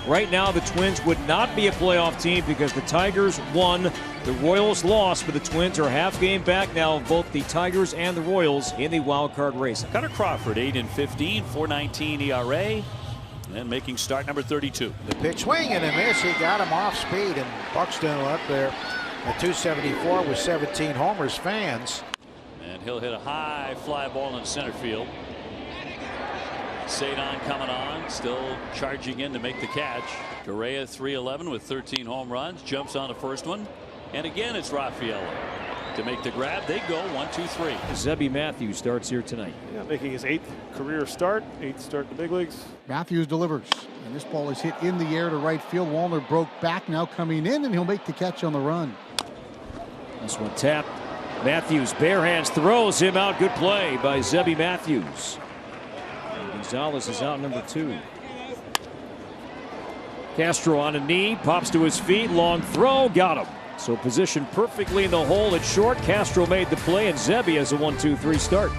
Right now, the Twins would not be a playoff team because the Tigers won, the Royals lost, but the Twins are a half game back now of both the Tigers and the Royals in the wild card race. Cutter Crawford, 8-15, 4.19 ERA, and making start number 32. The pitch swing and a miss. He got him off speed, and Buxton up there at 274 with 17 homers. Fans. And he'll hit a high fly ball in center field. Sadon coming on, still charging in to make the catch. Correa 311 with 13 home runs, jumps on the first one, and again it's Raffaello to make the grab. They go 1-2-3. Zebby Matthews starts here tonight. Yeah, making his 8th career start, 8th start in the big leagues. Matthews delivers, and this ball is hit in the air to right field. Wallner broke back, now coming in, and he'll make the catch on the run. This one tapped. Matthews bare hands, throws him out. Good play by Zebby Matthews. Gonzalez is out, number 2. Castro on a knee, pops to his feet, long throw, got him. So positioned perfectly in the hole at short. Castro made the play, and Zebby has a 1-2-3 start.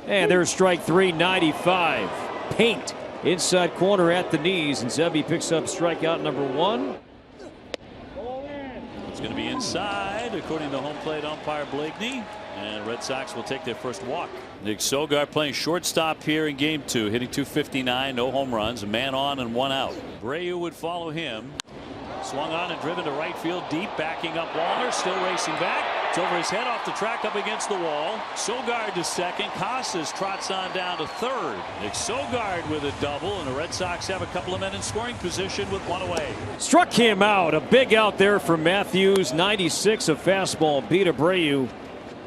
And there's strike 3, 95. Paint inside corner at the knees, and Zebby picks up strikeout number 1. It's going to be inside, according to home plate umpire Blakeney. And Red Sox will take their first walk. Nick Sogard playing shortstop here in game 2, hitting 259, no home runs, a man on and 1 out. Abreu would follow him. Swung on and driven to right field deep, backing up Wallner, still racing back. It's over his head, off the track, up against the wall. Sogard to second. Casas trots on down to third. Nick Sogard with a double, and the Red Sox have a couple of men in scoring position with 1 away. Struck him out. A big out there from Matthews. 96, a fastball beat Abreu.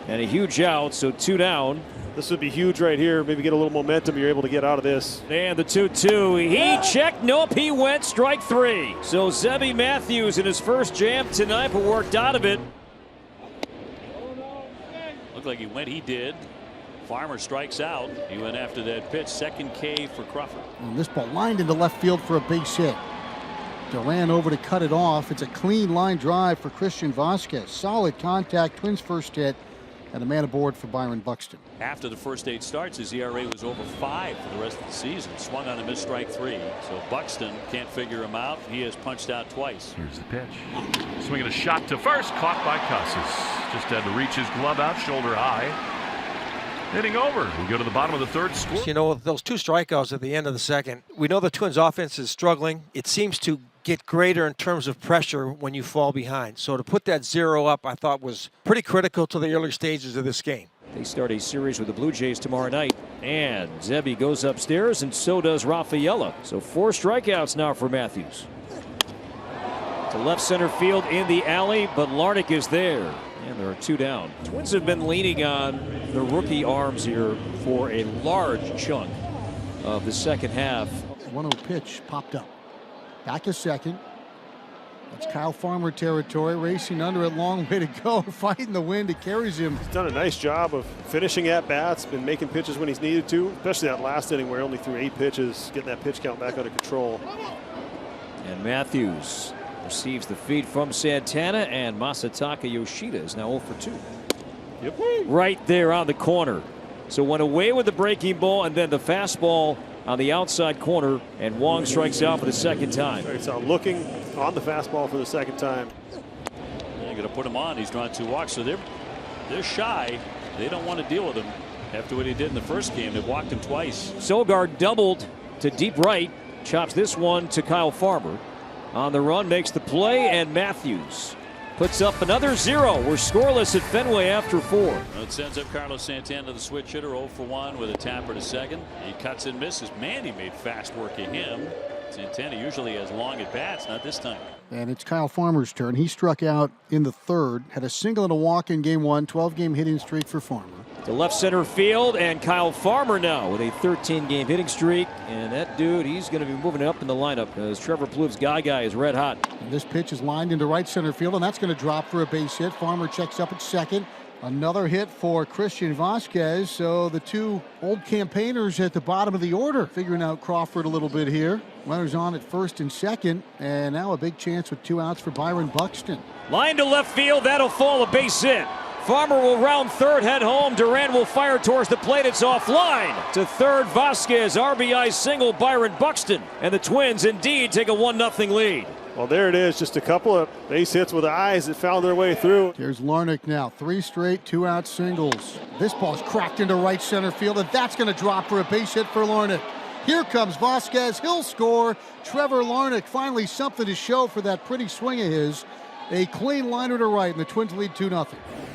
And a huge out, so 2 down. This would be huge right here. Maybe get a little momentum. You're able to get out of this. And the 2-2. He checked. Nope, he went. Strike 3. So Zebby Matthews in his first jam tonight, but worked out of it. Looked like he went. He did. Farmer strikes out. He went after that pitch. Second K for Crawford. And this ball lined into left field for a base hit. Duran over to cut it off. It's a clean line drive for Christian Vasquez. Solid contact. Twins first hit. And a man aboard for Byron Buxton. After the first 8 starts, his ERA was over 5 for the rest of the season. Swung on a missed strike 3. So Buxton can't figure him out. He has punched out twice. Here's the pitch. Swinging a shot to first, caught by Casas. Just had to reach his glove out, shoulder high. Hitting over. We go to the bottom of the 3rd score. You know, those 2 strikeouts at the end of the 2nd. We know the Twins offense is struggling. It seems to get greater in terms of pressure when you fall behind. So to put that 0 up, I thought was pretty critical to the early stages of this game. They start a series with the Blue Jays tomorrow night. And Zebby goes upstairs, and so does Raffaello. So 4 strikeouts now for Matthews. To left center field in the alley, but Larnach is there. And there are 2 down. Twins have been leaning on the rookie arms here for a large chunk of the second half. 1-0 pitch popped up. Back a second. That's Kyle Farmer territory, racing under it, long way to go, fighting the wind. It carries him. He's done a nice job of finishing at bats, been making pitches when he's needed to, especially that last inning where he only threw 8 pitches, getting that pitch count back under control. And Matthews receives the feed from Santana, and Masataka Yoshida is now 0 for 2. Yep. Right there on the corner. So went away with the breaking ball, and then the fastball on the outside corner, and Wong strikes out for the 2nd time. Right, so looking on the fastball for the 2nd time. They're going to put him on. He's drawn 2 walks, so they're shy. They don't want to deal with him after what he did in the first game. They've walked him twice. Sogard doubled to deep right, chops this one to Kyle Farmer. On the run, makes the play, and Matthews puts up another 0. We're scoreless at Fenway after 4. Well, it sends up Carlos Santana, the switch hitter, 0 for 1 with a tapper to second. He cuts and misses. Manny made fast work of him. Santana usually has long at bats, not this time. And it's Kyle Farmer's turn. He struck out in the 3rd, had a single and a walk in game 1, 12-game hitting streak for Farmer. To left center field, and Kyle Farmer now with a 13-game hitting streak. And that dude, he's going to be moving up in the lineup because Trevor Plouffe's guy is red hot. And this pitch is lined into right center field, and that's going to drop for a base hit. Farmer checks up at second. Another hit for Christian Vasquez. So the 2 old campaigners at the bottom of the order figuring out Crawford a little bit here. Runners on at 1st and 2nd, and now a big chance with 2 outs for Byron Buxton. Line to left field, that'll fall, a base hit. Farmer will round third, head home. Duran will fire towards the plate. It's offline. To third, Vasquez. RBI single, Byron Buxton. And the Twins indeed take a 1-0 lead. Well, there it is. Just a couple of base hits with eyes that found their way through. Here's Larnach now. 3 straight 2-out singles. This ball's cracked into right center field, and that's going to drop for a base hit for Larnach. Here comes Vasquez. He'll score. Trevor Larnach, finally something to show for that pretty swing of his. A clean liner to right, and the Twins lead 2-0.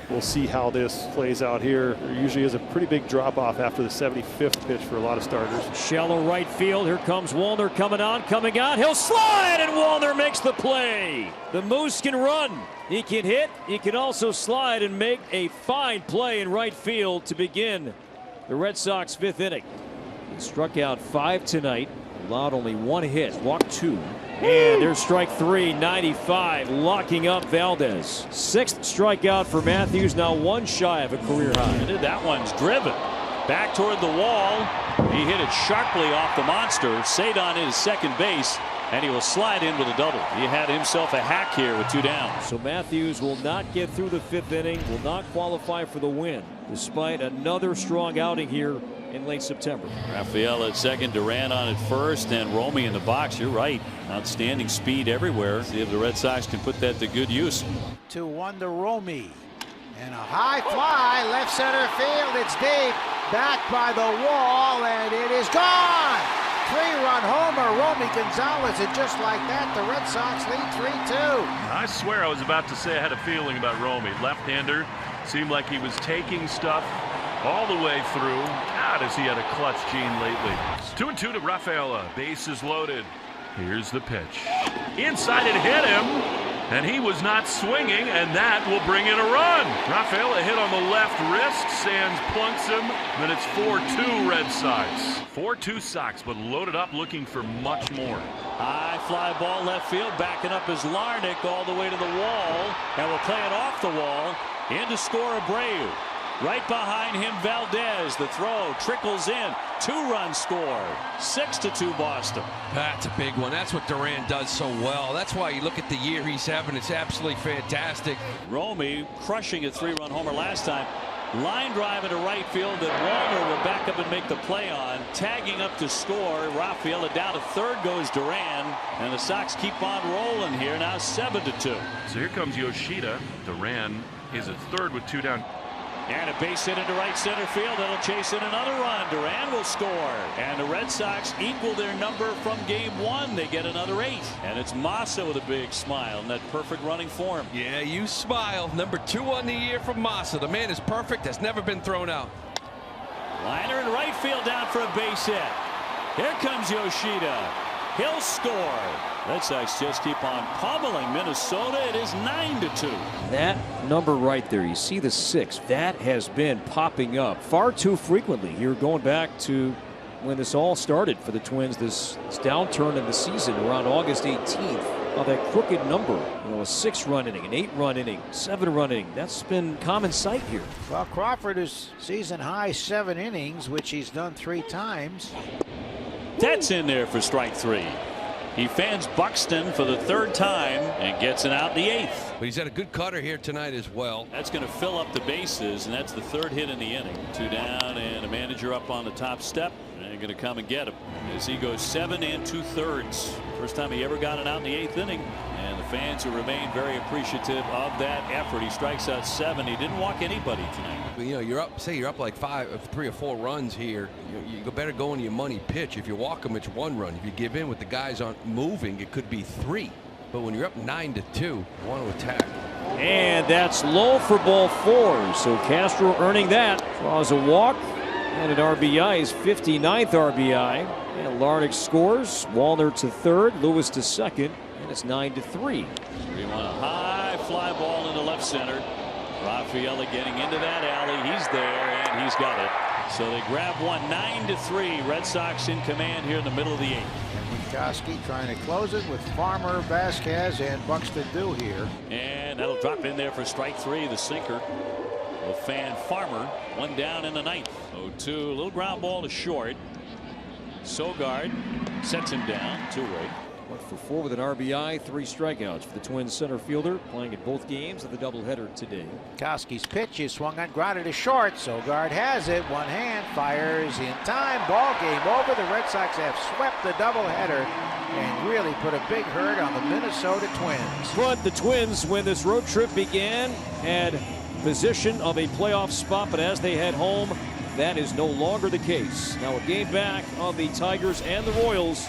We'll see how this plays out here. There usually is a pretty big drop off after the 75th pitch for a lot of starters. Shallow right field. Here comes Wallner coming on. He'll slide, and Wallner makes the play. The Moose can run. He can hit. He can also slide and make a fine play in right field to begin the Red Sox 5th inning. He struck out 5 tonight. Allowed only 1 hit. Walked 2. And there's strike 3, 95, locking up Valdez. 6th strikeout for Matthews, now 1 shy of a career high. That one's driven back toward the wall. He hit it sharply off the monster. Sadon is second base, and he will slide in with a double. He had himself a hack here with 2 down. So Matthews will not get through the 5th inning, will not qualify for the win, despite another strong outing here in late September. Rafael at second, Duran on at first, and Romy in the box. You're right. Outstanding speed everywhere. See if the Red Sox can put that to good use. 2-1 to Romy. And a high fly, left center field. It's deep. Back by the wall, and it is gone. 3-run homer, Romy Gonzalez. And just like that, the Red Sox lead 3-2. I swear I was about to say I had a feeling about Romy. Left-hander. Seemed like he was taking stuff all the way through. God, has he had a clutch gene lately. 2-2 to Rafaela. Bases loaded. Here's the pitch. Inside it hit him, and he was not swinging, and that will bring in a run. Rafaela hit on the left wrist. Sands plunks him. Then it's 4-2 Red Sox. 4-2 Sox, but loaded up looking for much more. High fly ball left field. Backing up is Larnach all the way to the wall, and will play it off the wall. In to score Abreu. Right behind him, Valdez. The throw trickles in. 2-run score. 6-2 Boston. That's a big one. That's what Duran does so well. That's why you look at the year he's having. It's absolutely fantastic. Romy crushing a 3-run homer last time. Line drive into right field that Wallner will back up and make the play on. Tagging up to score. Rafaela down to third goes Duran. And the Sox keep on rolling here. Now 7-2. So here comes Yoshida. Duran is at third with 2 down. And a base hit into right center field. That'll chase in another run. Duran will score. And the Red Sox equal their number from game 1. They get another 8. And it's Massa with a big smile in that perfect running form. Yeah, you smile. Number 2 on the year from Massa. The man is perfect. Has never been thrown out. Liner in right field down for a base hit. Here comes Yoshida. He'll score. Red Sox just keep on pummeling Minnesota. It is 9-2. That number right there, you see the 6, that has been popping up far too frequently here going back to when this all started for the Twins, this downturn in the season around August 18th. That crooked number, a 6-run inning, an 8-run inning, 7-run inning, that's been common sight here. Well, Crawford is season high 7 innings, which he's done 3 times. That's in there for strike 3. He fans Buxton for the 3rd time and gets it out in the 8th. But he's had a good cutter here tonight as well. That's going to fill up the bases, and that's the 3rd hit in the inning. 2 down, and a manager up on the top step. And they're going to come and get him as he goes 7 2/3. First time he ever got it out in the 8th inning. And the fans who remain very appreciative of that effort. He strikes out 7. He didn't walk anybody tonight. You know, you're up. Say you're up like 3 or 4 runs here. You better go into your money pitch. If you walk them, it's 1 run. If you give in with the guys aren't moving, it could be 3. But when you're up 9-2, you want to attack. And that's low for ball 4. So Castro earning that. Draws a walk and an RBI, his 59th RBI. And Larnach scores. Wallner to 3rd, Lewis to 2nd, and it's 9-3. We want a high fly ball into left center. Rafaela getting into that alley. He's there, and he's got it. So they grab one. 9-3. Red Sox in command here in the middle of the 8th. And Winkoski trying to close it with Farmer, Vasquez, and Buxton do here. And that'll drop in there for strike 3. The sinker will fan Farmer. 1 down in the 9th. 0-2. A little ground ball to short. Sogard sets him down. 2-way. Went for 4 with an RBI, 3 strikeouts for the Twins center fielder, playing at both games of the doubleheader today. Koski's pitch is swung on, grounded to short. Sogard has it. One hand, fires in time. Ball game over. The Red Sox have swept the doubleheader and really put a big hurt on the Minnesota Twins. But the Twins, when this road trip began, had position of a playoff spot, but as they head home, that is no longer the case. Now a game back of the Tigers and the Royals